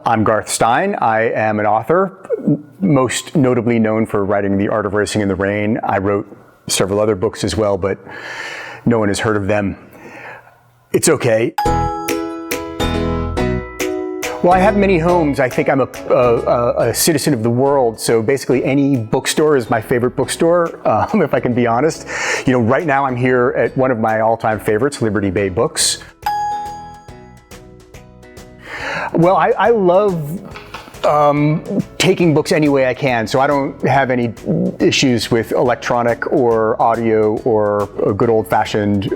I'm Garth Stein. I am an author, most notably known for writing The Art of Racing in the Rain. I wrote several other books as well, but no one has heard of them. It's okay. Well, I have many homes. I think I'm a citizen of the world, so basically any bookstore is my favorite bookstore, if I can be honest. You know, right now I'm here at one of my all-time favorites, Liberty Bay Books. Well, I love taking books any way I can, so I don't have any issues with electronic or audio or a good old-fashioned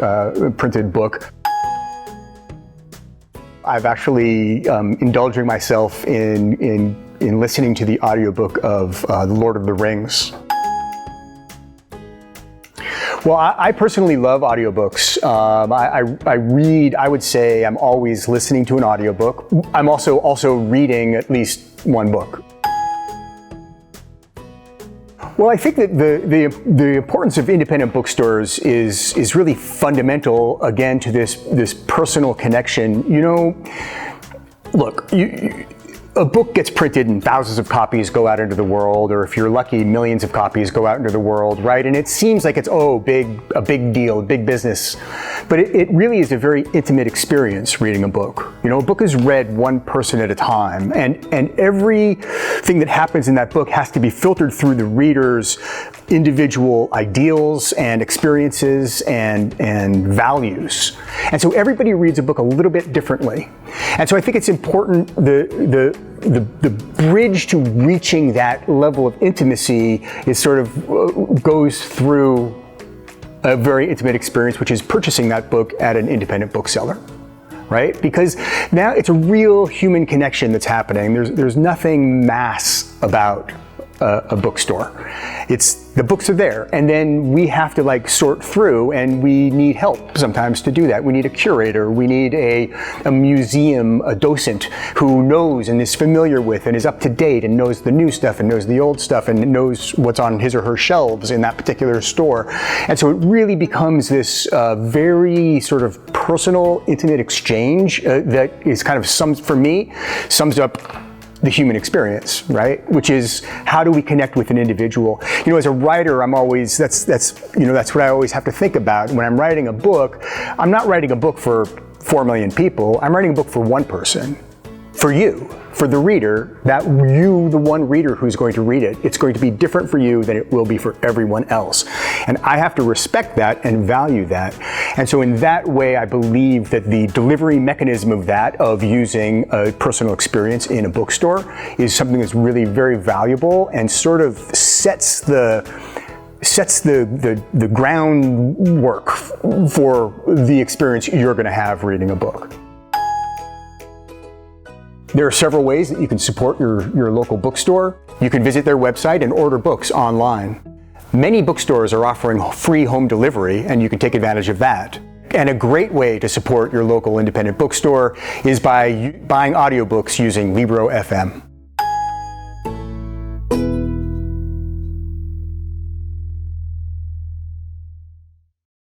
printed book. I've actually indulging myself in listening to the audiobook of The Lord of the Rings. Well, I personally love audiobooks. I read, I would say I'm always listening to an audiobook. I'm also reading at least one book. Well, I think that the importance of independent bookstores is really fundamental, again, to this personal connection. You know, look, a book gets printed and thousands of copies go out into the world, or if you're lucky, millions of copies go out into the world, right? And it seems like it's, a big deal, big business. But it really is a very intimate experience reading a book. You know, a book is read one person at a time, and everything that happens in that book has to be filtered through the reader's individual ideals and experiences and values. And so everybody reads a book a little bit differently. And so I think it's important, the bridge to reaching that level of intimacy is sort of goes through a very intimate experience, which is purchasing that book at an independent bookseller, right? Because now it's a real human connection that's happening. There's nothing mass about a bookstore. The books are there, and then we have to sort through, and we need help sometimes to do that. We need a curator, we need a museum, a docent who knows and is familiar with and is up to date and knows the new stuff and knows the old stuff and knows what's on his or her shelves in that particular store. And so it really becomes this very sort of personal, intimate exchange that is kind of sums up the human experience, right? Which is, how do we connect with an individual? You know, as a writer, that's what I always have to think about. When I'm writing a book, I'm not writing a book for 4 million people. I'm writing a book for one person, for you, for the reader, the one reader who's going to read it. It's going to be different for you than it will be for everyone else. And I have to respect that and value that. And so in that way, I believe that the delivery mechanism of using a personal experience in a bookstore is something that's really very valuable and sort of sets the groundwork for the experience you're going to have reading a book. There are several ways that you can support your local bookstore. You can visit their website and order books online. Many bookstores are offering free home delivery, and you can take advantage of that. And a great way to support your local independent bookstore is by buying audiobooks using Libro.fm.